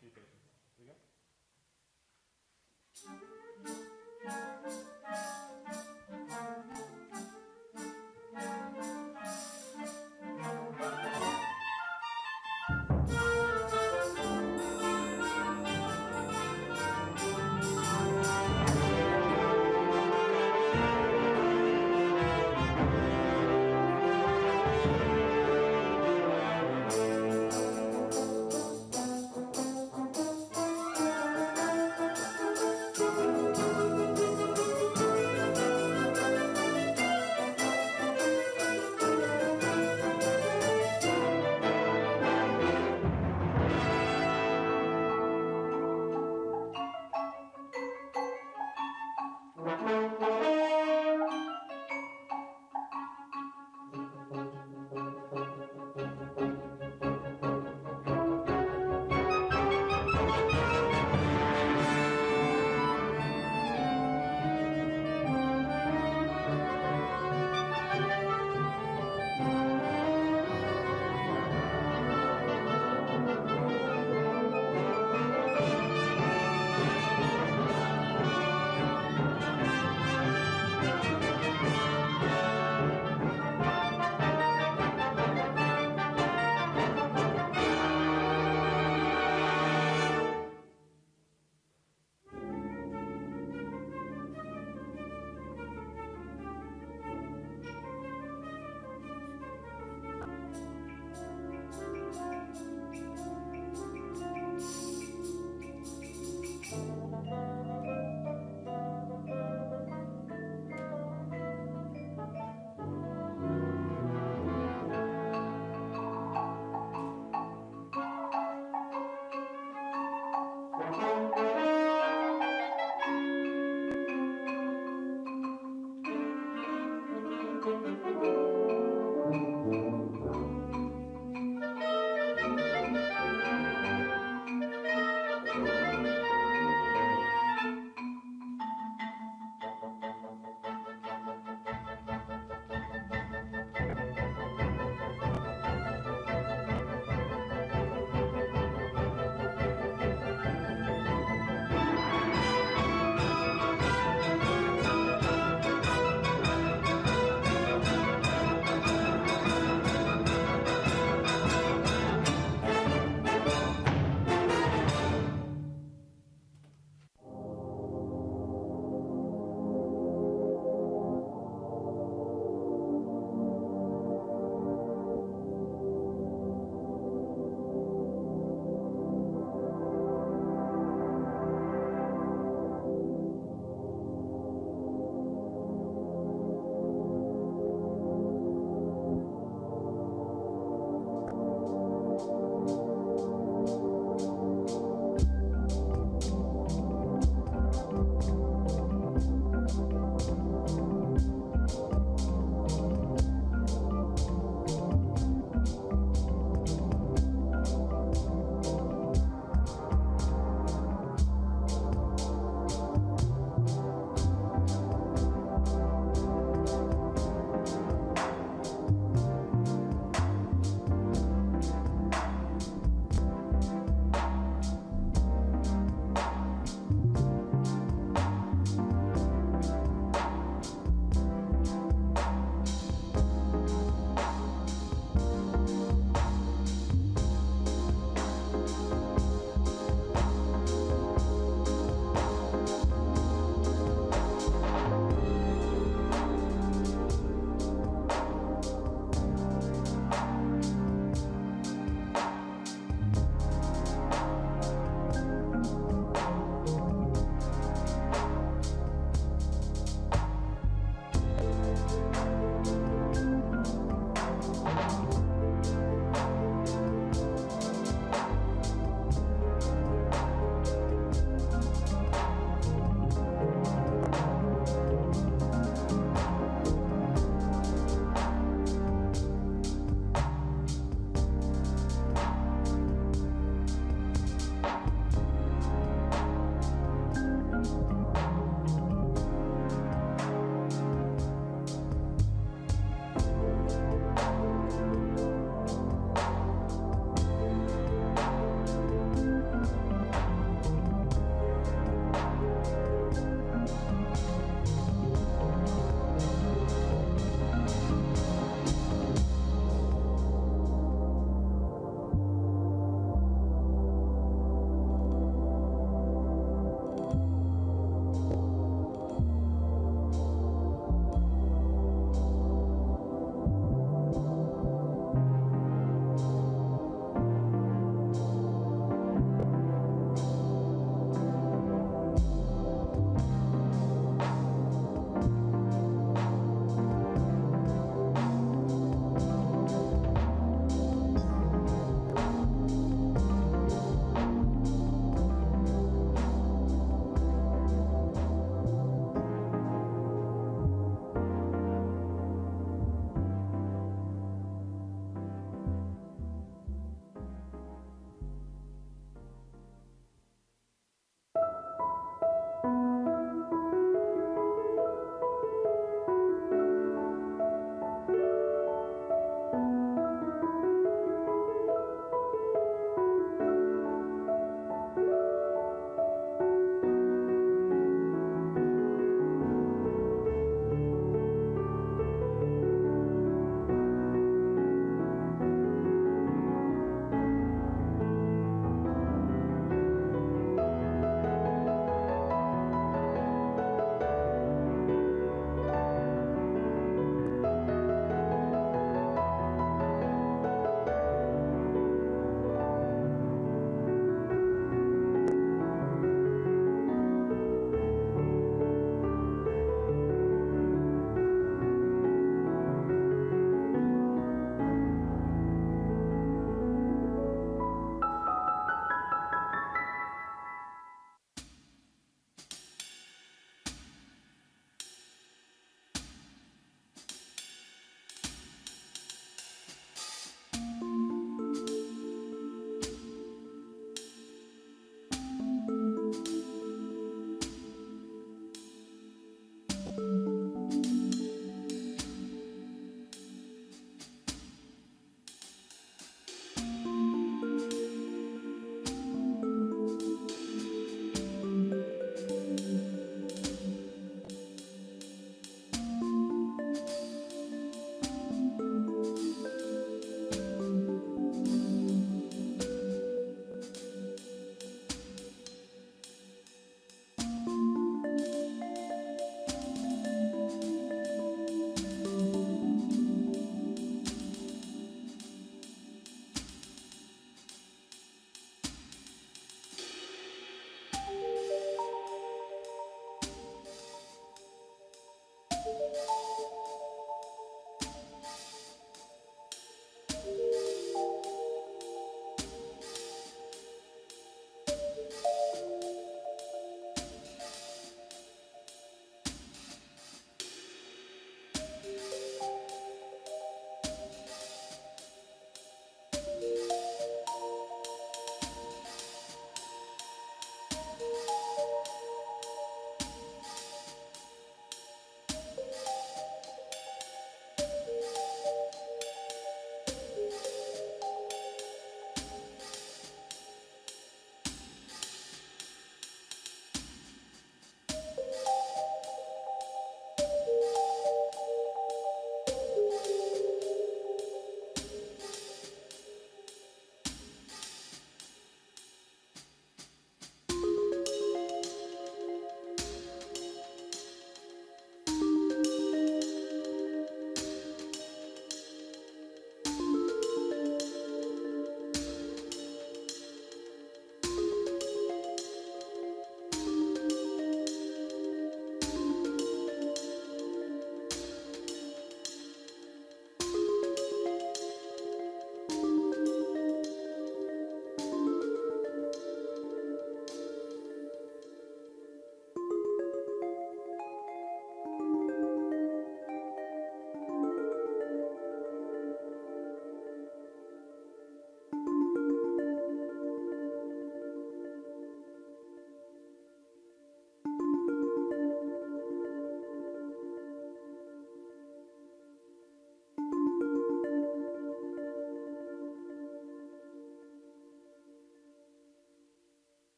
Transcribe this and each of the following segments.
few pages. Here we go.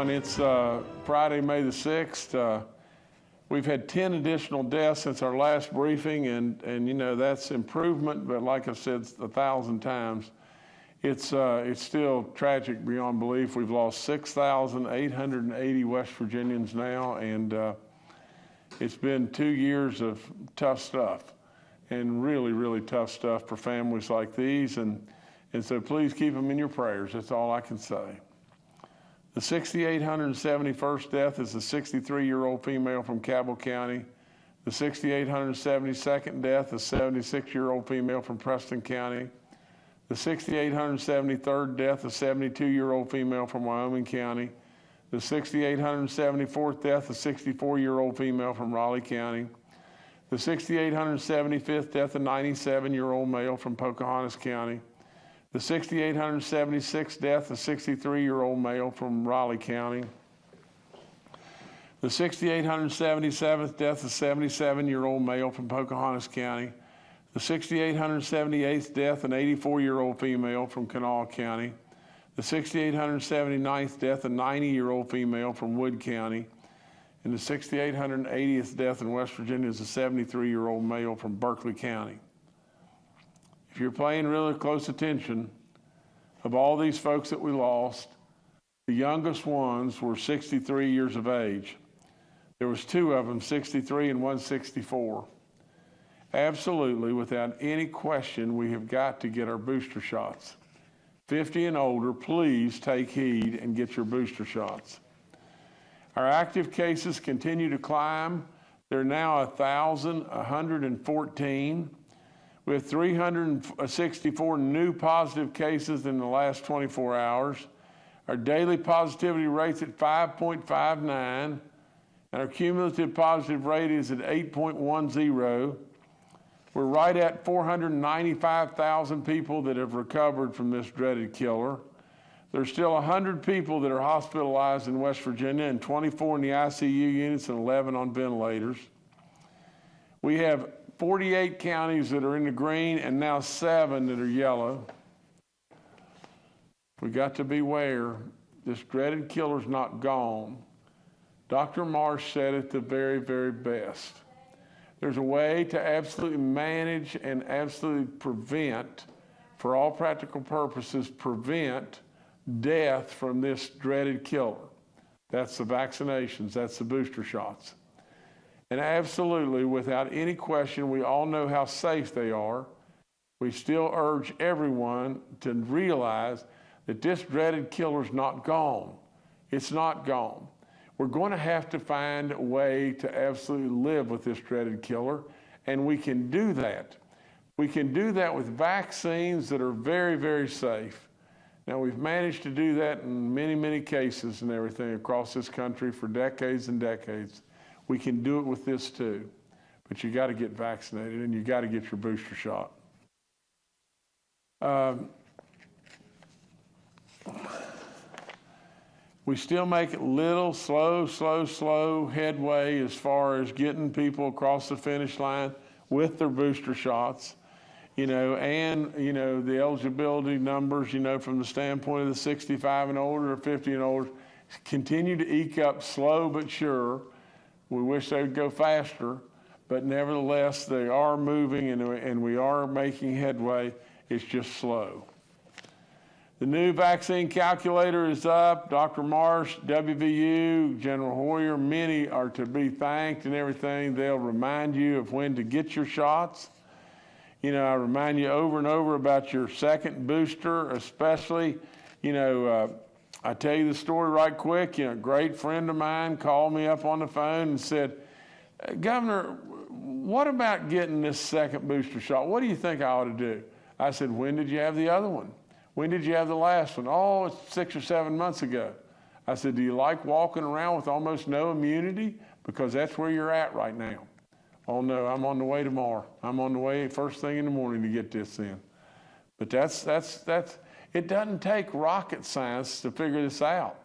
everyone. It's Friday, May the 6th. We've had 10 additional deaths since our last briefing, and you know, that's improvement, but like I've said 1,000 times, it's still tragic beyond belief. We've lost 6,880 West Virginians now, and it's been 2 years of tough stuff, and really, really tough stuff for families like these, and so please keep them in your prayers. That's all I can say. The 6,871st death is a 63-year-old female from Cabell County. The 6,872nd death is a 76-year-old female from Preston County. The 6,873rd death is a 72-year-old female from Wyoming County. The 6,874th death is a 64-year-old female from Raleigh County. The 6,875th death, a 97-year-old male from Pocahontas County. The 6,876th death, a 63-year-old male from Raleigh County. The 6,877th death, a 77-year-old male from Pocahontas County. The 6,878th death, an 84-year-old female from Kanawha County. The 6,879th death, a 90-year-old female from Wood County. And the 6,880th death in West Virginia is a 73-year-old male from Berkeley County. If you're paying really close attention, of all these folks that we lost, the youngest ones were 63 years of age. There was 2 of them, 63 and 164. Absolutely, without any question, we have got to get our booster shots. 50 and older, please take heed and get your booster shots. Our active cases continue to climb. They're now 1,114. We have 364 new positive cases in the last 24 hours. Our daily positivity rate's at 5.59, and our cumulative positive rate is at 8.10. We're right at 495,000 people that have recovered from this dreaded killer. There's still 100 people that are hospitalized in West Virginia, and 24 in the ICU units and 11 on ventilators. We have 48 counties that are in the green and now 7 that are yellow. We got to beware. This dreaded killer's not gone. Dr. Marsh said it the very, very best. There's a way to absolutely manage and absolutely prevent, for all practical purposes, prevent death from this dreaded killer. That's the vaccinations, that's the booster shots. And absolutely, without any question, we all know how safe they are. We still urge everyone to realize that this dreaded killer's not gone. It's not gone. We're going to have to find a way to absolutely live with this dreaded killer, and we can do that. We can do that with vaccines that are very, very safe. Now, we've managed to do that in many, many cases and everything across this country for decades and decades. We can do it with this too, but you got to get vaccinated and you got to get your booster shot. We still make little, slow headway as far as getting people across the finish line with their booster shots, you know, and, you know, the eligibility numbers, you know, from the standpoint of the 65 and older or 50 and older, continue to eke up slow but sure. We wish they would go faster, but nevertheless, they are moving and we are making headway. It's just slow. The new vaccine calculator is up. Dr. Marsh, WVU, General Hoyer, many are to be thanked and everything. They'll remind you of when to get your shots. You know, I remind you over and over about your second booster, especially, you know, I tell you the story right quick. You know, a great friend of mine called me up on the phone and said, Governor, what about getting this second booster shot? What do you think I ought to do? I said, when did you have the other one? When did you have the last one? Oh, it's 6 or 7 months ago. I said, do you like walking around with almost no immunity? Because that's where you're at right now. Oh no, I'm on the way tomorrow. I'm on the way first thing in the morning to get this in. But that's it doesn't take rocket science to figure this out.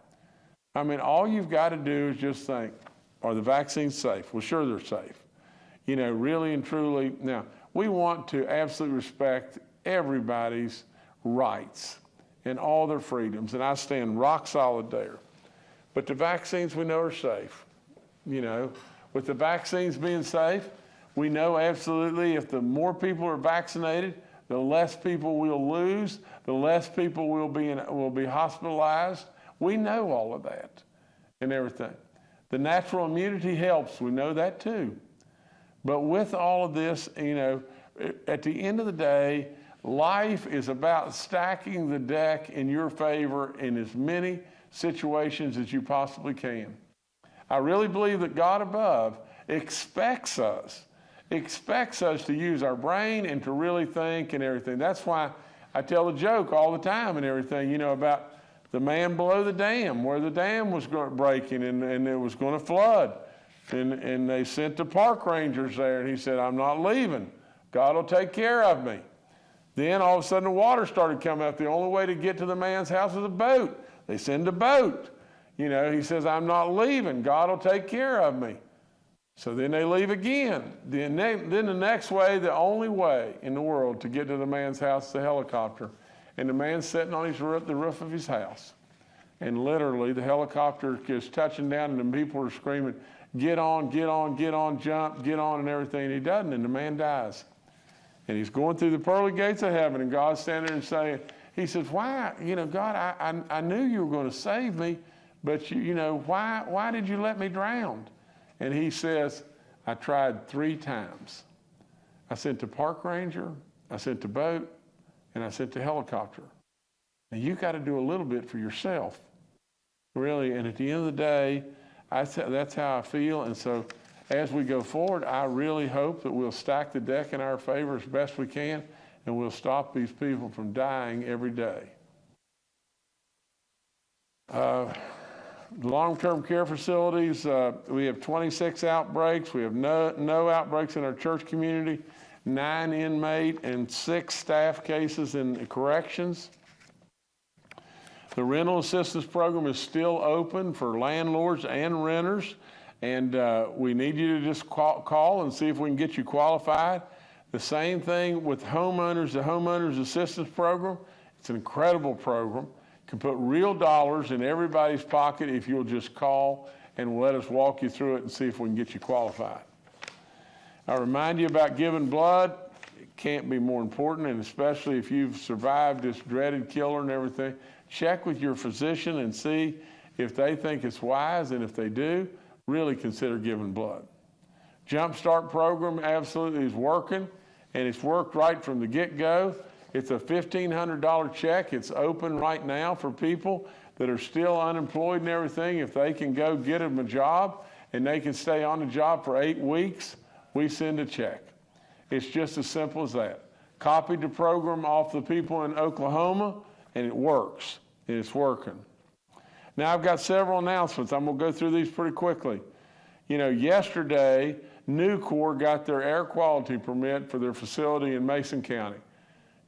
I mean, all you've got to do is just think, are the vaccines safe? Well, sure they're safe. You know, really and truly. Now, we want to absolutely respect everybody's rights and all their freedoms, and I stand rock solid there. But the vaccines we know are safe. With the vaccines being safe, we know absolutely if the more people are vaccinated, the less people we'll lose, the less people will be hospitalized. We know all of that and everything. The natural immunity helps. We know that too. But with all of this, at the end of the day, life is about stacking the deck in your favor in as many situations as you possibly can. I really believe that God above expects us to use our brain and to really think and everything. That's why I tell a joke all the time and everything, about the man below the dam, where the dam was breaking and it was going to flood. And they sent the park rangers there, and he said, I'm not leaving. God will take care of me. Then all of a sudden the water started coming up. The only way to get to the man's house was a boat. They send a boat. He says, I'm not leaving. God will take care of me. So then they leave again. Then the next way, the only way in the world to get to the man's house is a helicopter. And the man's sitting on the roof of his house. And literally the helicopter is touching down and the people are screaming, get on, get on, get on, jump, get on and everything. And he doesn't, and the man dies. And he's going through the pearly gates of heaven, and God's standing there and saying, he says, why, God, I knew you were going to save me, but why did you let me drown? And he says, I tried 3 times. I sent the park ranger, I sent the boat, and I sent the helicopter. Now you got to do a little bit for yourself, really. And at the end of the day, that's how I feel. And so as we go forward, I really hope that we'll stack the deck in our favor as best we can, and we'll stop these people from dying every day. Long-term care facilities, we have 26 outbreaks. We have no outbreaks in our church community, 9 inmate and 6 staff cases in corrections. The rental assistance program is still open for landlords and renters, and we need you to just call and see if we can get you qualified. The same thing with homeowners, the homeowners assistance program. It's an incredible program. Can put real dollars in everybody's pocket if you'll just call and let us walk you through it and see if we can get you qualified. I remind you about giving blood. It can't be more important, and especially if you've survived this dreaded killer and everything, check with your physician and see if they think it's wise, and if they do, really consider giving blood. Jump Start program absolutely is working, and it's worked right from the get-go. It's a $1,500 check. It's open right now for people that are still unemployed and everything. If they can go get them a job and they can stay on the job for 8 weeks, we send a check. It's just as simple as that. Copied the program off the people in Oklahoma, and it works, and it's working. Now I've got several announcements. I'm going to go through these pretty quickly. Yesterday, Nucor got their air quality permit for their facility in Mason County.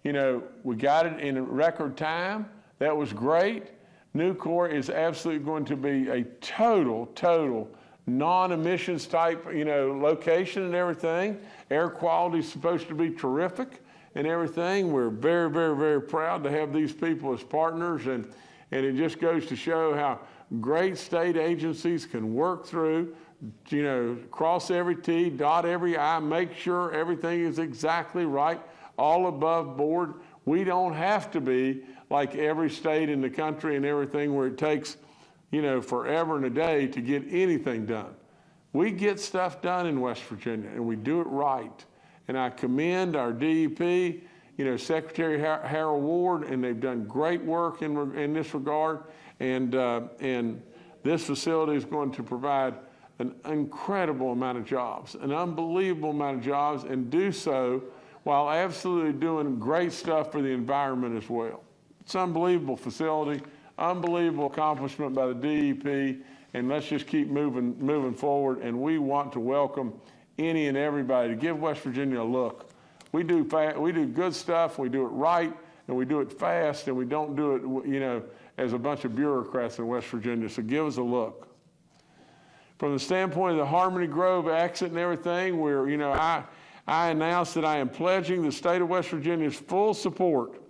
We got it in a record time. That was great. Nucor is absolutely going to be a total non-emissions type, location and everything. Air quality is supposed to be terrific and everything. We're very, very, very proud to have these people as partners, and it just goes to show how great state agencies can work through, cross every T, dot every I, make sure everything is exactly right, all above board. We don't have to be like every state in the country and everything where it takes, forever and a day to get anything done. We get stuff done in West Virginia, and we do it right. And I commend our DEP, Secretary Harold Ward, and they've done great work in this regard. And this facility is going to provide an incredible amount of jobs, an unbelievable amount of jobs, and do so while absolutely doing great stuff for the environment as well. It's an unbelievable facility, unbelievable accomplishment by the DEP, and let's just keep moving forward. And we want to welcome any and everybody to give West Virginia a look. We do good stuff, we do it right, and we do it fast, and we don't do it, as a bunch of bureaucrats in West Virginia. So give us a look. From the standpoint of the Harmony Grove exit and everything, I announced that I am pledging the state of West Virginia's full support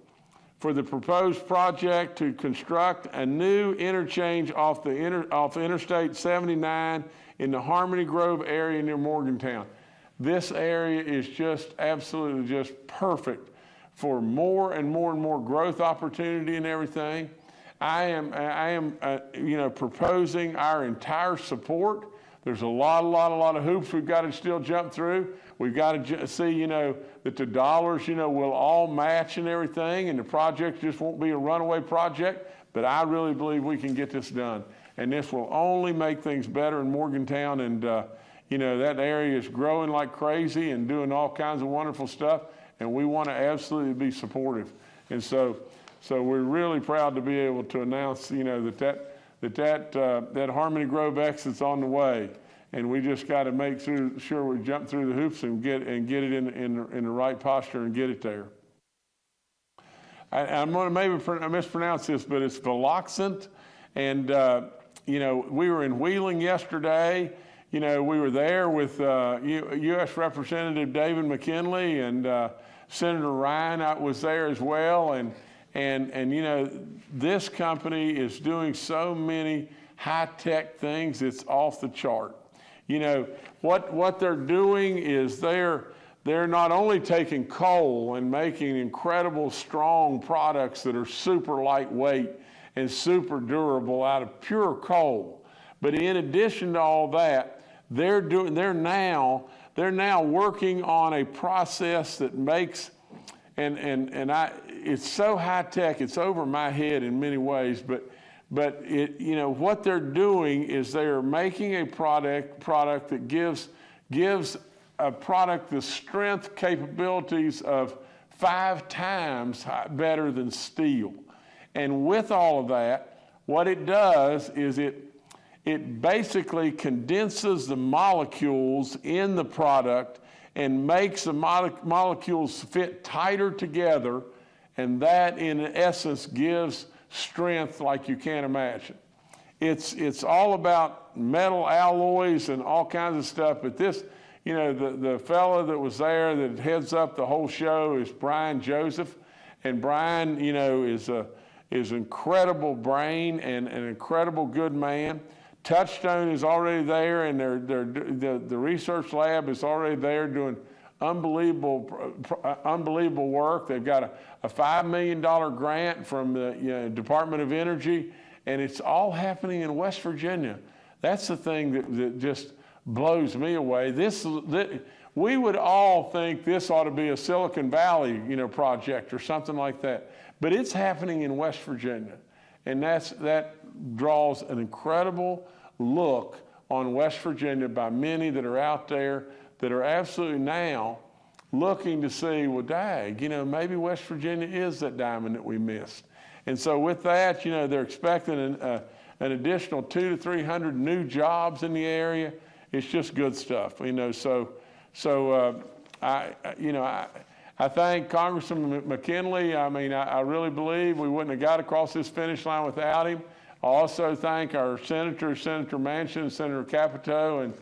for the proposed project to construct a new interchange off Interstate 79 in the Harmony Grove area near Morgantown. This area is just absolutely just perfect for more and more and more growth opportunity and everything. I am proposing our entire support. There's a lot of hoops we've got to still jump through. We've got to see, that the dollars, will all match and everything, and the project just won't be a runaway project. But I really believe we can get this done, and this will only make things better in Morgantown. And that area is growing like crazy and doing all kinds of wonderful stuff, and we want to absolutely be supportive. And so we're really proud to be able to announce, that Harmony Grove exit's on the way, and we just got to make sure we jump through the hoops and get it in the right posture and get it there. I'm going to maybe mispronounce this, but it's Veloxant, and we were in Wheeling yesterday. We were there with U.S. Representative David McKinley, and Senator Ryan was there as well, and this company is doing so many high-tech things, it's off the chart. What they're doing is they're not only taking coal and making incredible strong products that are super lightweight and super durable out of pure coal, but in addition to all that, they're now working on a process that makes it's so high tech, it's over my head in many ways, but what they're doing is they're making a product that gives a product the strength capabilities of 5 times better than steel. And with all of that, what it does is it basically condenses the molecules in the product and makes the molecules fit tighter together, and that in essence gives strength like you can't imagine. It's all about metal alloys and all kinds of stuff, but this, the fellow that was there that heads up the whole show is Brian Joseph, and Brian, is an incredible brain and an incredible good man. Touchstone is already there, and the research lab is already there doing unbelievable work. They've got a $5 million grant from the Department of Energy, and it's all happening in West Virginia. That's the thing that just blows me away. We would all think this ought to be a Silicon Valley, project or something like that, but it's happening in West Virginia, and that draws an incredible look on West Virginia by many that are out there that are absolutely now looking to see, well, dag, maybe West Virginia is that diamond that we missed. And so with that, they're expecting an additional 200 to 300 new jobs in the area. It's just good stuff, I thank Congressman McKinley. I really believe we wouldn't have got across this finish line without him. I also thank our senators, Senator Manchin, Senator Capito,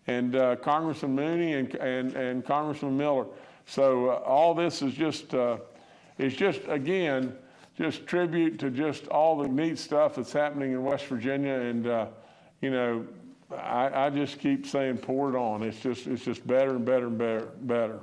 and Congressman Mooney and Congressman Miller. So all this is just tribute to just all the neat stuff that's happening in West Virginia. And I just keep saying, pour it on. It's just better and better and better.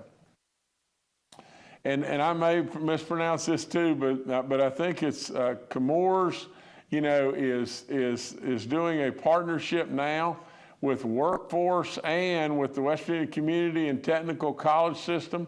And I may mispronounce this too, but I think it's Chemours, is doing a partnership now with Workforce and with the West Virginia Community and Technical College System.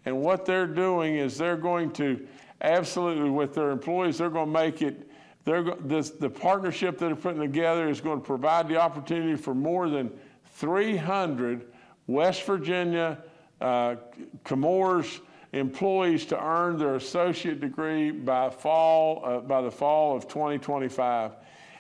And what they're doing is they're going to absolutely, with their employees, they're going to make it, the partnership that they're putting together is going to provide the opportunity for more than 300 West Virginia Chemours employees to earn their associate degree by the fall of 2025.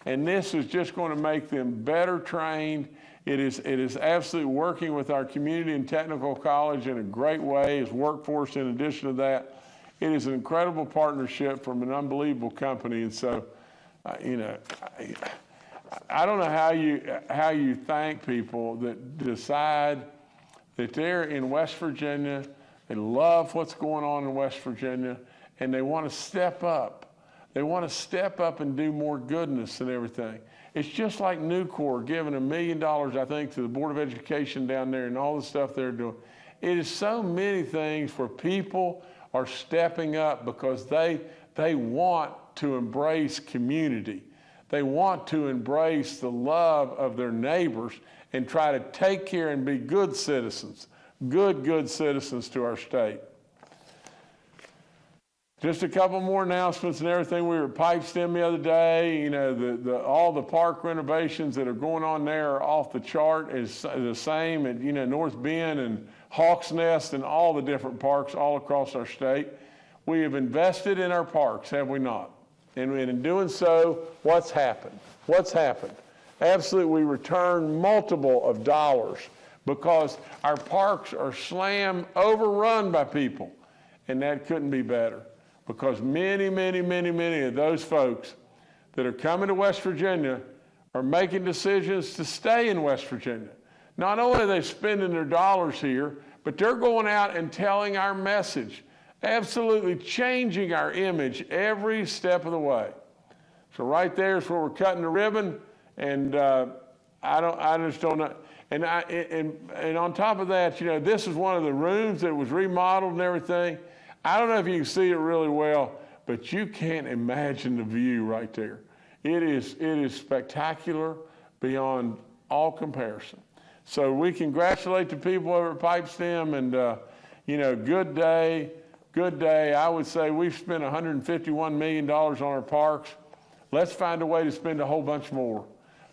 And this is just going to make them better trained. It is absolutely working with our community and technical college in a great way as Workforce. In addition to that, it is an incredible partnership from an unbelievable company. And so, I don't know how you thank people that decide that they're in West Virginia, they love what's going on in West Virginia, and they want to step up. They want to step up and do more goodness and everything. It's just like Nucor giving $1 million, I think, to the Board of Education down there and all the stuff they're doing. It is so many things where people are stepping up because they want to embrace community. They want to embrace the love of their neighbors and try to take care and be good citizens, good citizens to our state. Just a couple more announcements and everything. We were at Pipestem the other day. You know, all the park renovations that are going on there are off the chart. It's the same at, you know, North Bend and Hawks Nest and all the different parks all across our state. We have invested in our parks, have we not? And in doing so, what's happened? What's happened? Absolutely, we return multiple of dollars because our parks are overrun by people. And that couldn't be better. Because many of those folks that are coming to West Virginia are making decisions to stay in West Virginia. Not only are they spending their dollars here, but they're going out and telling our message, absolutely changing our image every step of the way. So right there is where we're cutting the ribbon, and I just don't know. And on top of that, you know, this is one of the rooms that was remodeled and everything. I don't know if you can see it really well, but you can't imagine the view right there. It is spectacular beyond all comparison. So we congratulate the people over at Pipestem, and you know, good day. I would say we've spent $151 million on our parks. Let's find a way to spend a whole bunch more,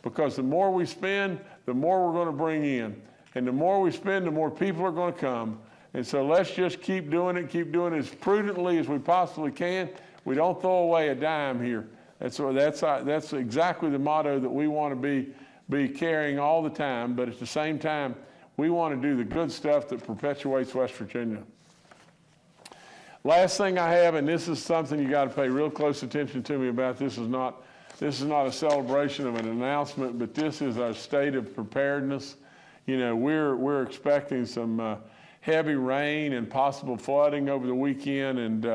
because the more we spend, the more we're going to bring in, and the more we spend, the more people are going to come. And so let's just keep doing it as prudently as we possibly can. We don't throw away a dime here. That's exactly the motto that we want to be carrying all the time. But at the same time, we want to do the good stuff that perpetuates West Virginia. Last thing I have, and this is something you got to pay real close attention to me about. This is not a celebration of an announcement, but this is our state of preparedness. You know, we're expecting some heavy rain and possible flooding over the weekend, and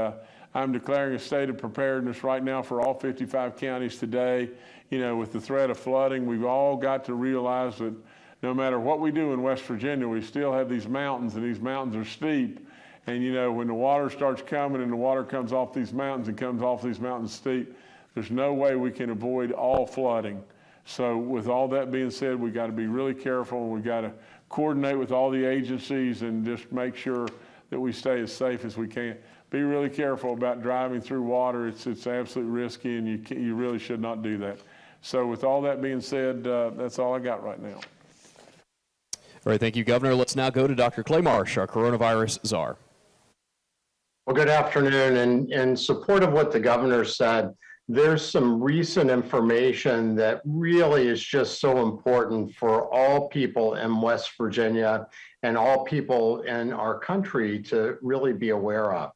I'm declaring a state of preparedness right now for all 55 counties today. You know, with the threat of flooding, we've all got to realize that no matter what we do in West Virginia, we still have these mountains, and these mountains are steep. And you know, when the water starts coming and the water comes off these mountains and comes off these mountains steep, there's no way we can avoid all flooding. So with all that being said, we got to be really careful, and we got to coordinate with all the agencies and just make sure that we stay as safe as we can. Be really careful about driving through water. It's absolutely risky, and you really should not do that. So with all that being said, that's all I got right now. All right, thank you, Governor. Let's now go to Dr. Clay Marsh, our coronavirus czar. Well, good afternoon. And in support of what the governor said, there's some recent information that really is just so important for all people in West Virginia and all people in our country to really be aware of.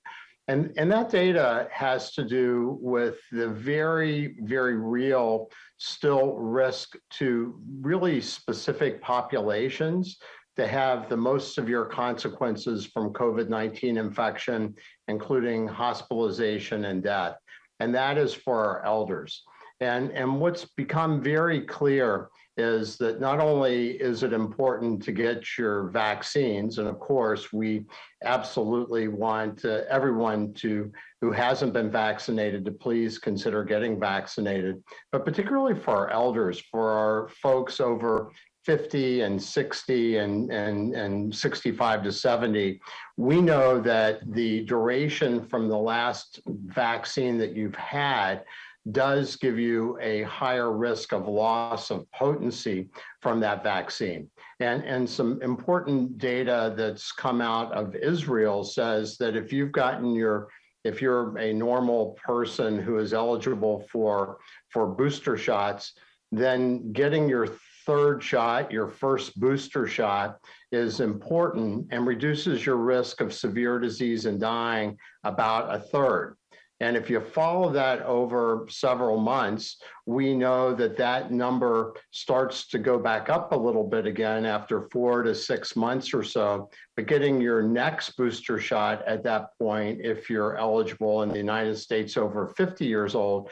And that data has to do with the very, very real still risk to really specific populations to have the most severe consequences from COVID-19 infection, including hospitalization and death. And that is for our elders. And what's become very clear is that not only is it important to get your vaccines, and of course, we absolutely want everyone who hasn't been vaccinated to please consider getting vaccinated, but particularly for our elders, for our folks over 50 and 60 and 65 to 70, we know that the duration from the last vaccine that you've had does give you a higher risk of loss of potency from that vaccine. And some important data that's come out of Israel says that if you're a normal person who is eligible for booster shots, then getting your third shot, your first booster shot, is important and reduces your risk of severe disease and dying about a third. And if you follow that over several months, we know that that number starts to go back up a little bit again after 4 to 6 months or so. But getting your next booster shot at that point, if you're eligible in the United States over 50 years old,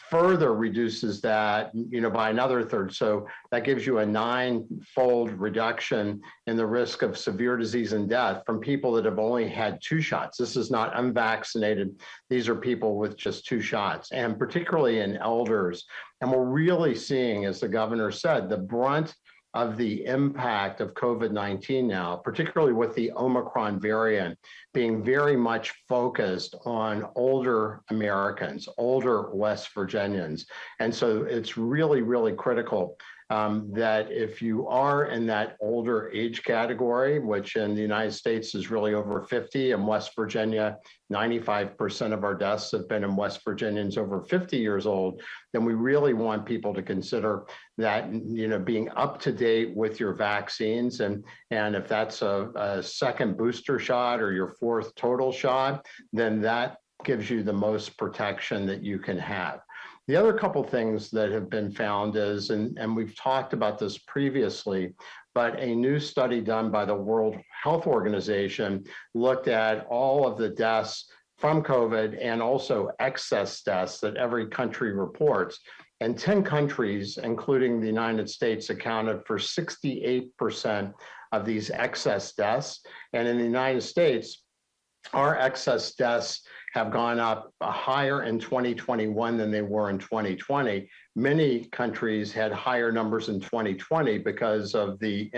further reduces that, by another third. So that gives you a 9-fold reduction in the risk of severe disease and death from people that have only had 2 shots. This is not unvaccinated. These are people with just 2 shots, and particularly in elders. And we're really seeing, as the governor said, the brunt of the impact of COVID-19 now, particularly with the Omicron variant being very much focused on older Americans, older West Virginians. And so it's really, really critical that if you are in that older age category, which in the United States is really over 50, and West Virginia, 95% of our deaths have been in West Virginians over 50 years old, then we really want people to consider that, being up to date with your vaccines. And if that's a second booster shot or your 4th total shot, then that gives you the most protection that you can have. The other couple things that have been found is, and we've talked about this previously, but a new study done by the World Health Organization looked at all of the deaths from COVID and also excess deaths that every country reports. And 10 countries, including the United States, accounted for 68% of these excess deaths. And in the United States, our excess deaths have gone up higher in 2021 than they were in 2020. Many countries had higher numbers in 2020 because of the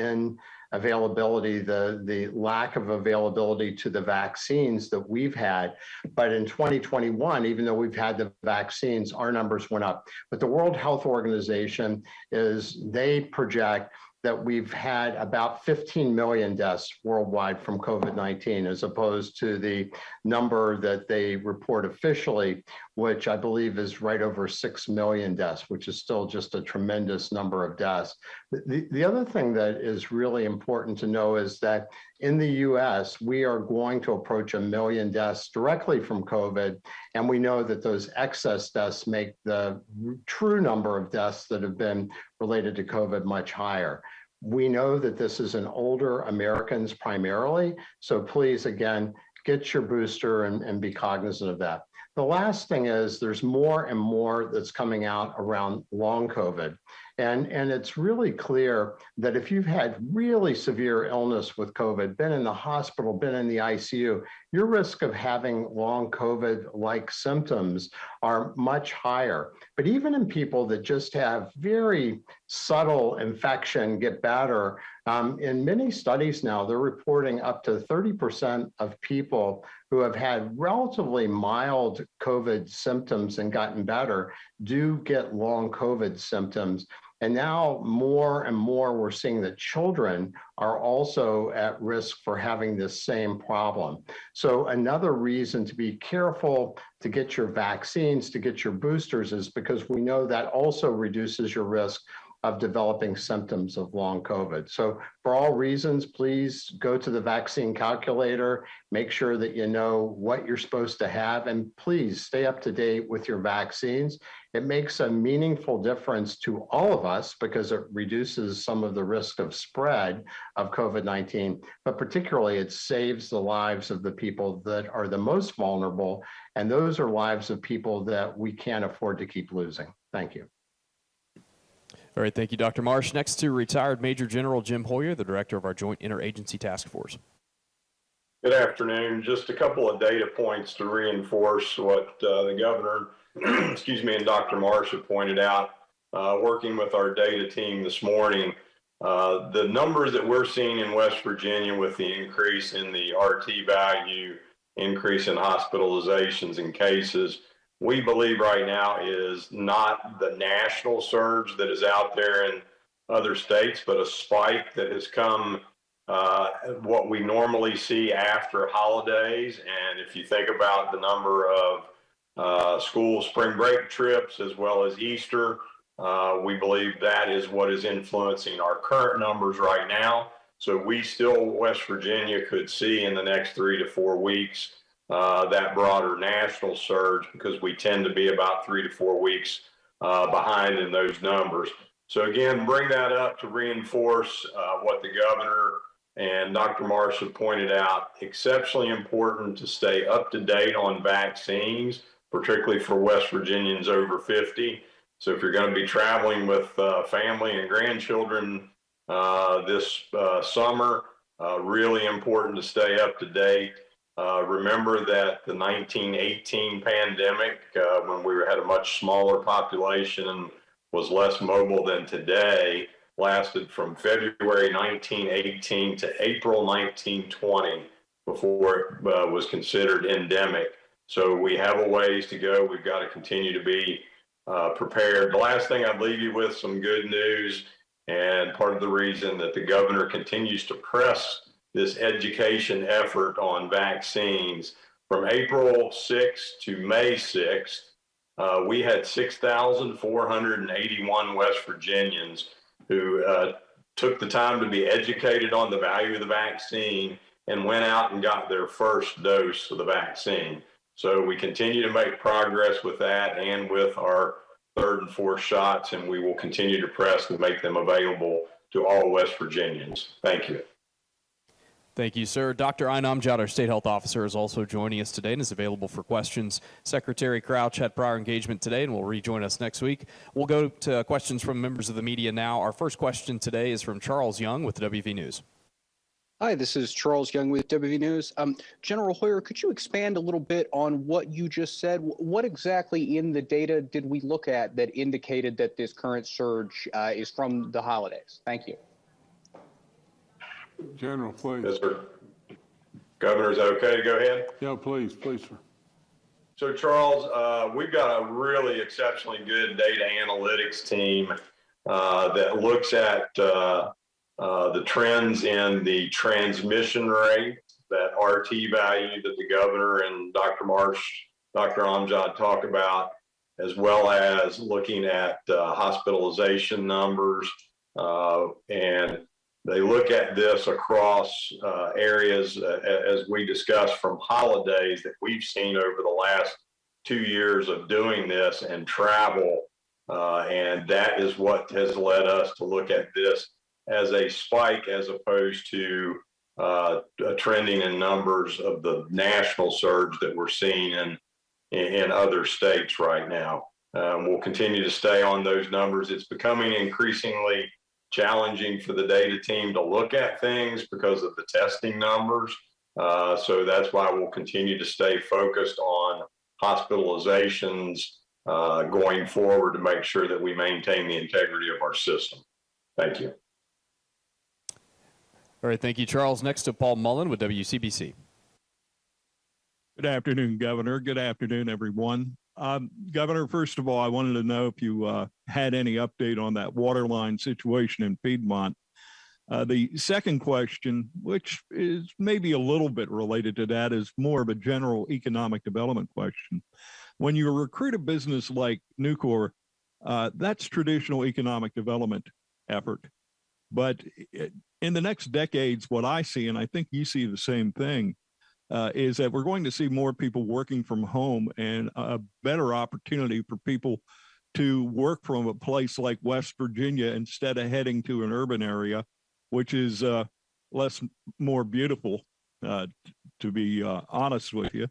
availability, the lack of availability to the vaccines that we've had. But in 2021, even though we've had the vaccines, our numbers went up. But the World Health Organization they project that we've had about 15 million deaths worldwide from COVID-19, as opposed to the number that they report officially, which I believe is right over 6 million deaths, which is still just a tremendous number of deaths. The other thing that is really important to know is that in the US, we are going to approach 1 million deaths directly from COVID. And we know that those excess deaths make the true number of deaths that have been related to COVID much higher. We know that this is in older Americans primarily. So please, again, get your booster and be cognizant of that. The last thing is there's more and more that's coming out around long COVID. And it's really clear that if you've had really severe illness with COVID, been in the hospital, been in the ICU, your risk of having long COVID-like symptoms are much higher. But even in people that just have very subtle infection get better, in many studies now, they're reporting up to 30% of people who have had relatively mild COVID symptoms and gotten better do get long COVID symptoms. And now more and more, we're seeing that children are also at risk for having this same problem. So another reason to be careful to get your vaccines, to get your boosters, is because we know that also reduces your risk of developing symptoms of long COVID. So for all reasons, please go to the vaccine calculator, make sure that you know what you're supposed to have, and please stay up to date with your vaccines. It makes a meaningful difference to all of us because it reduces some of the risk of spread of COVID-19, but particularly it saves the lives of the people that are the most vulnerable, and those are lives of people that we can't afford to keep losing. Thank you. All right, thank you, Dr. Marsh. Next to retired Major General Jim Hoyer, the director of our Joint Interagency Task Force. Good afternoon. Just a couple of data points to reinforce what the governor, excuse me, and Dr. Marsh have pointed out. Working with our data team this morning, the numbers that we're seeing in West Virginia with the increase in the RT value, increase in hospitalizations and cases, we believe right now is not the national surge that is out there in other states, but a spike that has come what we normally see after holidays. And if you think about the number of school spring break trips as well as Easter, we believe that is what is influencing our current numbers right now. So we still, West Virginia, could see in the next 3 to 4 weeks that broader national surge, because we tend to be about 3 to 4 weeks behind in those numbers. So again, bring that up to reinforce what the governor and Dr. Marsh have pointed out. Exceptionally important to stay up to date on vaccines, particularly for West Virginians over 50. So if you're going to be traveling with family and grandchildren this summer, really important to stay up to date. Remember that the 1918 pandemic, when we had a much smaller population and was less mobile than today, lasted from February 1918 to April 1920 before it was considered endemic. So we have a ways to go. We've got to continue to be prepared. The last thing I'd leave you with, some good news, and part of the reason that the governor continues to press this education effort on vaccines. From April 6th to May 6th, we had 6,481 West Virginians who took the time to be educated on the value of the vaccine and went out and got their first dose of the vaccine. So we continue to make progress with that and with our third and fourth shots, and we will continue to press and make them available to all West Virginians. Thank you. Thank you, sir. Dr. Inamjad, our State Health Officer, is also joining us today and is available for questions. Secretary Crouch had prior engagement today and will rejoin us next week. We'll go to questions from members of the media now. Our first question today is from Charles Young with the WV News. Hi, this is Charles Young with WV News. General Hoyer, could you expand a little bit on what you just said? What exactly in the data did we look at that indicated that this current surge is from the holidays? Thank you. General, please. Yes, sir. Governor, is that okay to go ahead? Yeah, please, sir. So, Charles, we've got a really exceptionally good data analytics team that looks at the trends in the transmission rate, that RT value that the governor and Dr. Marsh, Dr. Amjad talk about, as well as looking at hospitalization numbers. And they look at this across areas, as we discussed, from holidays that we've seen over the last 2 years of doing this and travel. And that is what has led us to look at this as a spike as opposed to a trending in numbers of the national surge that we're seeing in other states right now. We'll continue to stay on those numbers. It's becoming increasingly challenging for the data team to look at things because of the testing numbers. So that's why we'll continue to stay focused on hospitalizations going forward to make sure that we maintain the integrity of our system. Thank you. All right, thank you, Charles. Next to Paul Mullen with WCBC. Good afternoon, Governor. Good afternoon, everyone. Governor, first of all, I wanted to know if you had any update on that water line situation in Piedmont. The second question, which is maybe a little bit related to that, is more of a general economic development question. When you recruit a business like Nucor, that's traditional economic development effort. But in the next decades, what I see, and I think you see the same thing, is that we're going to see more people working from home and a better opportunity for people to work from a place like West Virginia instead of heading to an urban area, which is more beautiful, to be honest with you.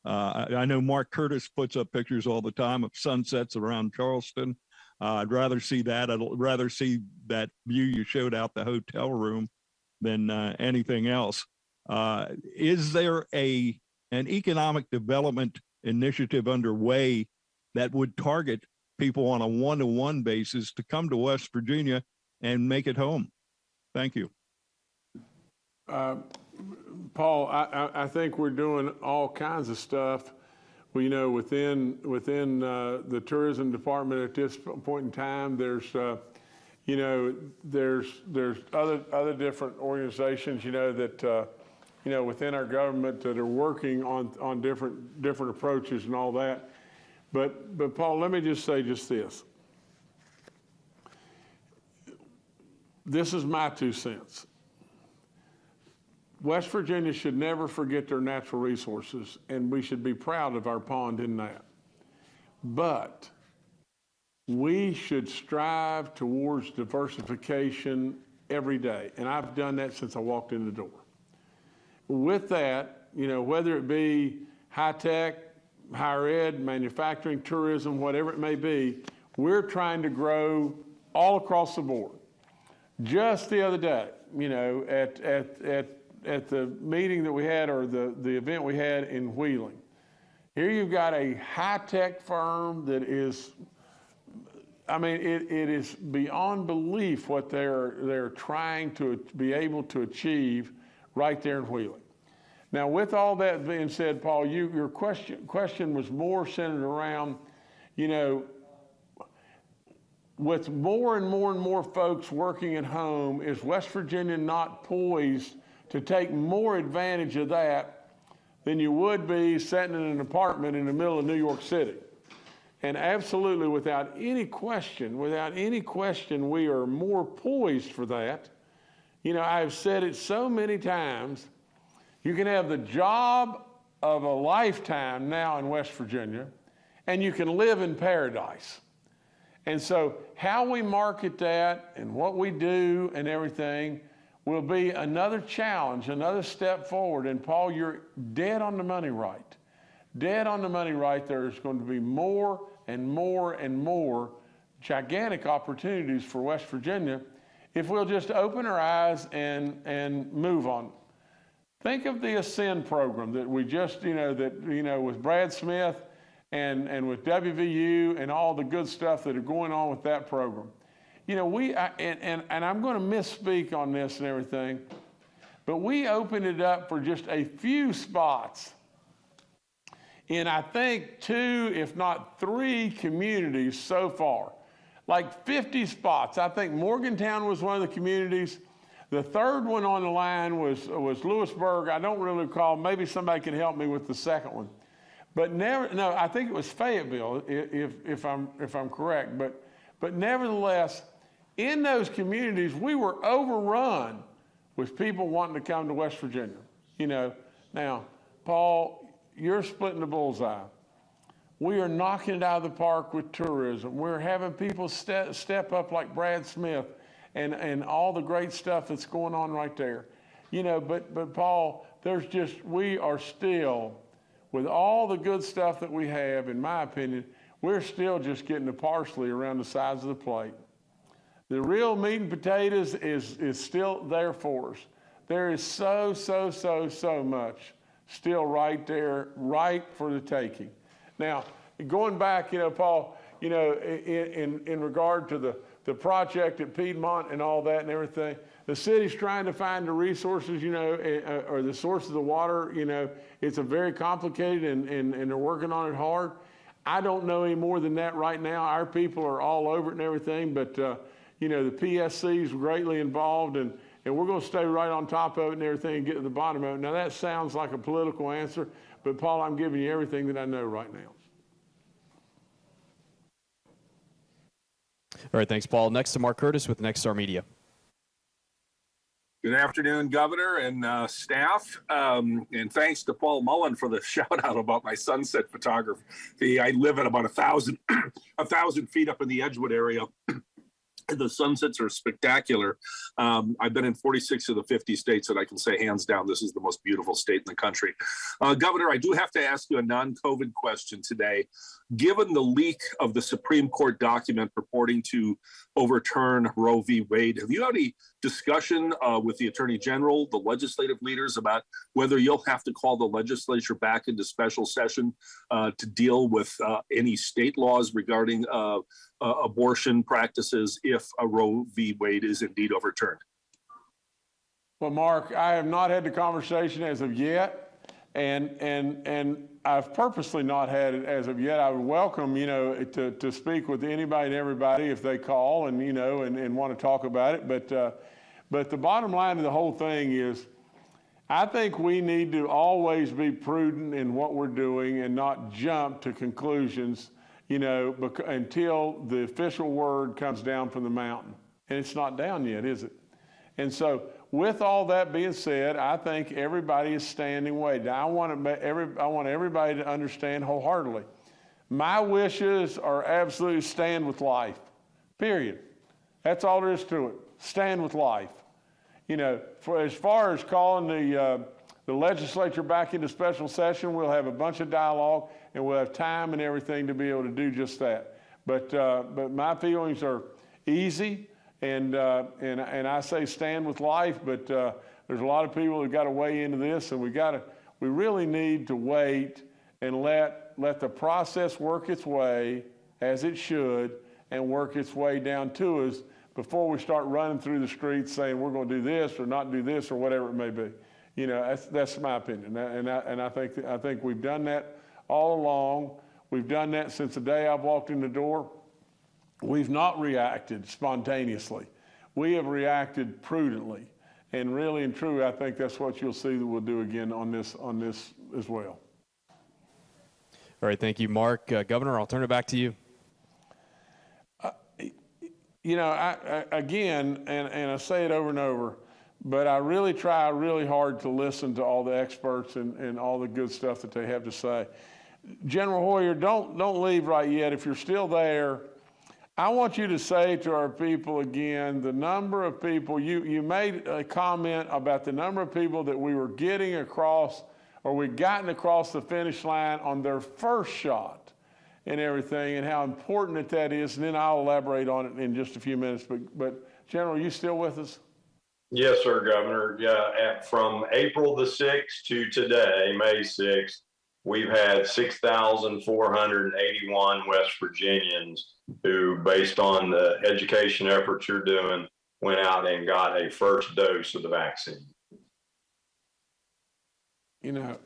I know Mark Curtis puts up pictures all the time of sunsets around Charleston. I'd rather see that. I'd rather see that view you showed out the hotel room than anything else. Is there an economic development initiative underway that would target people on a one-to-one basis to come to West Virginia and make it home? Thank you. Paul, I think we're doing all kinds of stuff. Well, you know, within the tourism department at this point in time, there's other different organizations, that within our government that are working on different approaches and all that. But Paul, let me just say just this. This is my 2 cents. West Virginia should never forget their natural resources, and we should be proud of our pond in that. But we should strive towards diversification every day, and I've done that since I walked in the door. With that, you know, whether it be high tech, higher ed, manufacturing, tourism, whatever it may be, we're trying to grow all across the board. Just the other day, you know, at the meeting that we had, or the event we had in Wheeling, here you've got a high-tech firm that is, I mean, it is beyond belief what they're trying to be able to achieve right there in Wheeling. Now, with all that being said, Paul, your question was more centered around, you know, with more and more and more folks working at home, is West Virginia not poised to take more advantage of that than you would be sitting in an apartment in the middle of New York City? And absolutely, without any question, we are more poised for that. You know, I've said it so many times, you can have the job of a lifetime now in West Virginia, and you can live in paradise. And so how we market that and what we do and everything will be another challenge, another step forward. And Paul, you're dead on the money right. Dead on the money right. There's going to be more and more and more gigantic opportunities for West Virginia if we'll just open our eyes and move on. Think of the Ascend program that we just, with Brad Smith and with WVU and all the good stuff that are going on with that program. You know, and I'm going to misspeak on this and everything, but we opened it up for just a few spots in, I think, 2, if not 3 communities so far. Like 50 spots. I think Morgantown was one of the communities. The third one on the line was Lewisburg. I don't really recall. Maybe somebody can help me with the second one. But I think it was Fayetteville, if I'm correct. But nevertheless, in those communities, we were overrun with people wanting to come to West Virginia. You know, now, Paul, you're splitting the bullseye. We are knocking it out of the park with tourism. We're having people step up like Brad Smith and all the great stuff that's going on right there. You know, but Paul, we are still, with all the good stuff that we have, in my opinion, we're still just getting the parsley around the sides of the plate. The real meat and potatoes is still there for us. There is so much still right there, right for the taking. Now, going back, you know, Paul, you know, in regard to the project at Piedmont and all that and everything, the city's trying to find the resources, you know, or the source of the water. You know, it's a very complicated and they're working on it hard. I don't know any more than that right now. Our people are all over it and everything, but, you know, the PSC is greatly involved, and we're going to stay right on top of it and everything and get to the bottom of it. Now, that sounds like a political answer, but, Paul, I'm giving you everything that I know right now. All right, thanks, Paul. Next to Mark Curtis with Next Star Media. Good afternoon, Governor and staff, and thanks to Paul Mullen for the shout out about my sunset photography. I live at about 1,000 feet up in the Edgewood area. The sunsets are spectacular. I've been in 46 of the 50 states, and I can say hands down, this is the most beautiful state in the country. Governor, I do have to ask you a non-COVID question today. Given the leak of the Supreme Court document purporting to overturn Roe v. Wade, have you had any discussion with the Attorney General, the legislative leaders, about whether you'll have to call the legislature back into special session to deal with any state laws regarding abortion practices if a Roe v. Wade is indeed overturned? Well, Mark, I have not had the conversation as of yet, and I've purposely not had it as of yet. I would welcome, you know, to speak with anybody and everybody if they call and, you know, and want to talk about it. But the bottom line of the whole thing is, I think we need to always be prudent in what we're doing and not jump to conclusions, you know, until the official word comes down from the mountain. And it's not down yet, is it? And so with all that being said, I think everybody is standing way. Now, I want everybody to understand wholeheartedly. My wishes are absolutely stand with life, period. That's all there is to it. Stand with life. You know, as far as calling the legislature back into special session, we'll have a bunch of dialogue and we'll have time and everything to be able to do just that. But my feelings are easy, and I say stand with life. But there's a lot of people who've got to weigh into this, and we really need to wait and let the process work its way as it should, and work its way down to us before we start running through the streets saying we're going to do this or not do this or whatever it may be. You know, that's my opinion, and I think we've done that all along. We've done that since the day I've walked in the door. We've not reacted spontaneously. We have reacted prudently, and really and truly, I think that's what you'll see that we'll do again on this as well. All right, thank you, Mark. Governor, I'll turn it back to you. You know, again, and I say it over and over, but I really try really hard to listen to all the experts and all the good stuff that they have to say. General Hoyer, don't leave right yet. If you're still there, I want you to say to our people again, the number of people, you made a comment about the number of people that we were getting across, or we'd gotten across the finish line on their first shot and everything, and how important that is, and then I'll elaborate on it in just a few minutes. But General, are you still with us? Yes, sir, Governor. Yeah, from April the 6th to today, May 6th, we've had 6,481 West Virginians who, based on the education efforts you're doing, went out and got a first dose of the vaccine. You know,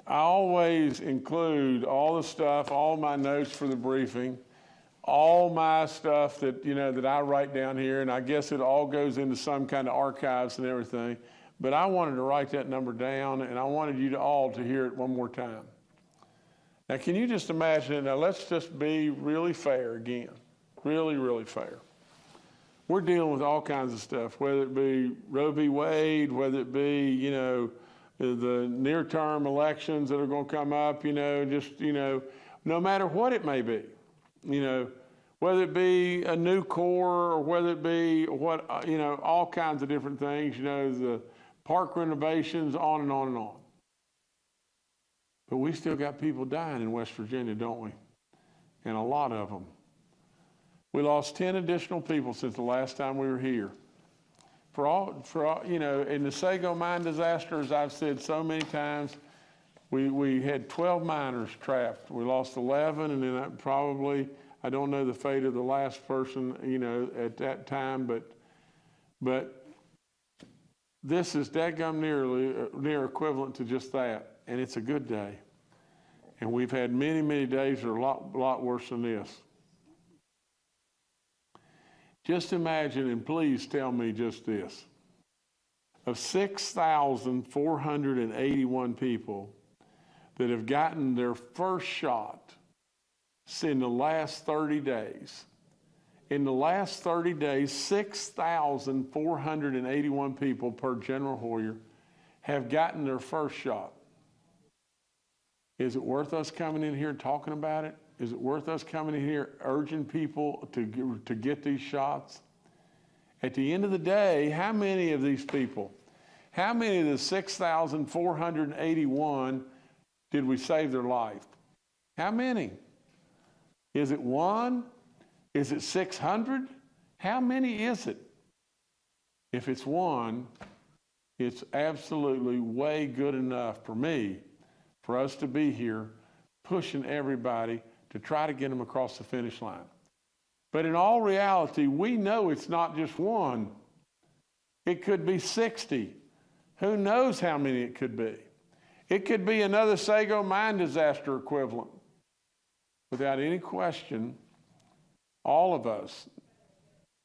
I always include all the stuff, all my notes for the briefing, all my stuff that, you know, that I write down here, and I guess it all goes into some kind of archives and everything. But I wanted to write that number down, and I wanted you all to hear it one more time. Now, can you just imagine it? Now, let's just be really fair again, really, really fair. We're dealing with all kinds of stuff, whether it be Roe v. Wade, whether it be, you know, the near-term elections that are going to come up, you know, just, you know, no matter what it may be, you know, whether it be a new core or whether it be what, you know, all kinds of different things, you know, the park renovations, on and on and on. But we still got people dying in West Virginia, don't we? And a lot of them. We lost 10 additional people since the last time we were here. For all, you know, in the Sago mine disaster, as I've said so many times, we had 12 miners trapped. We lost 11, and then I don't know the fate of the last person, you know, at that time, but this is dadgum near equivalent to just that, and it's a good day. And we've had many, many days that are a lot worse than this. Just imagine, and please tell me just this. Of 6,481 people that have gotten their first shot in the last 30 days, in the last 30 days, 6,481 people per General Hoyer have gotten their first shot. Is it worth us coming in here and talking about it? Is it worth us coming in here urging people to get these shots? At the end of the day, how many of these people, how many of the 6,481 did we save their life? How many? Is it one? Is it 600? How many is it? If it's one, it's absolutely way good enough for me, for us to be here pushing everybody to try to get them across the finish line. But in all reality, we know it's not just one. It could be 60. Who knows how many it could be? It could be another Sago mine disaster equivalent. Without any question, all of us,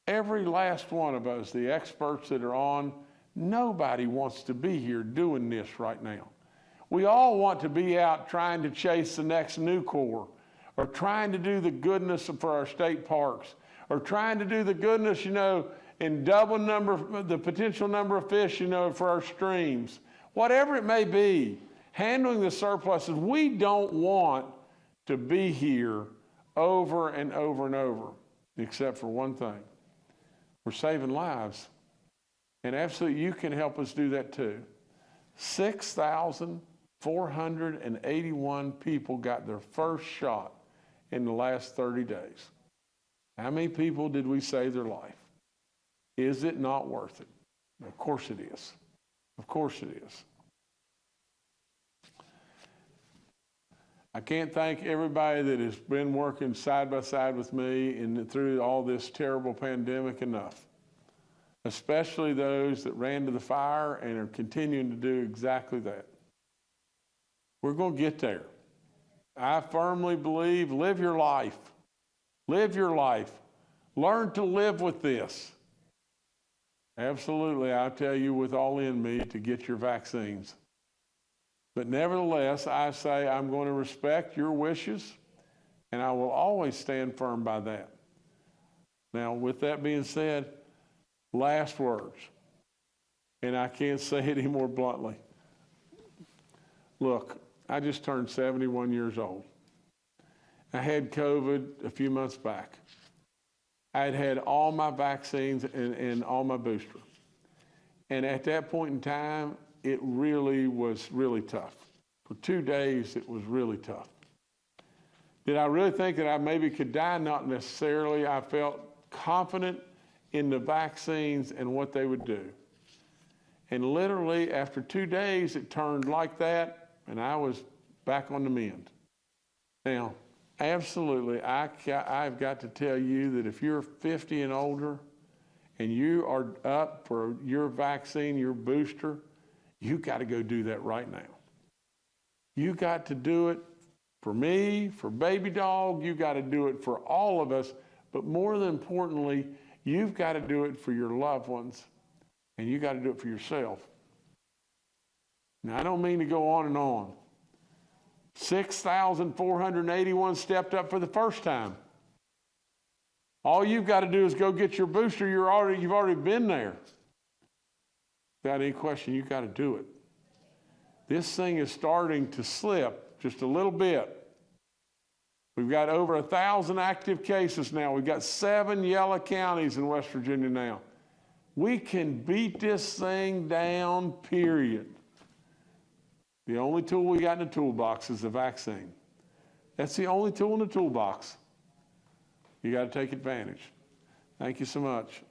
every last one of us, the experts that are on, nobody wants to be here doing this right now. We all want to be out trying to chase the next new core, or trying to do the goodness for our state parks, or trying to do the goodness, you know, and double the potential number of fish, for our streams. Whatever it may be, handling the surpluses, we don't want to be here over and over and over, except for one thing. We're saving lives. And absolutely, you can help us do that too. 6,481 people got their first shot in the last 30 days. How many people did we save their life? Is it not worth it? Of course it is. Of course it is. I can't thank everybody that has been working side by side with me and through all this terrible pandemic enough, especially those that ran to the fire and are continuing to do exactly that. We're going to get there. I firmly believe, live your life. Live your life. Learn to live with this. Absolutely, I tell you with all in me to get your vaccines. But nevertheless, I say I'm going to respect your wishes, and I will always stand firm by that. Now, with that being said, last words, and I can't say it any more bluntly. Look, I just turned 71 years old. I had COVID a few months back. I had had all my vaccines and all my booster. And at that point in time, it really was really tough. For 2 days, it was really tough. Did I really think that I maybe could die? Not necessarily. I felt confident in the vaccines and what they would do. And literally, after 2 days, it turned like that, and I was back on the mend. Now, absolutely, I've got to tell you that if you're 50 and older and you are up for your vaccine, your booster, you got to go do that right now. You got to do it for me, for baby dog. You got to do it for all of us. But more than importantly, you've got to do it for your loved ones, and you got to do it for yourself. Now, I don't mean to go on and on. 6,481 stepped up for the first time. All you've got to do is go get your booster. You've already been there. Without any question, you've got to do it. This thing is starting to slip just a little bit. We've got over 1,000 active cases now. We've got 7 yellow counties in West Virginia now. We can beat this thing down, period. The only tool we got in the toolbox is the vaccine. That's the only tool in the toolbox. You got to take advantage. Thank you so much.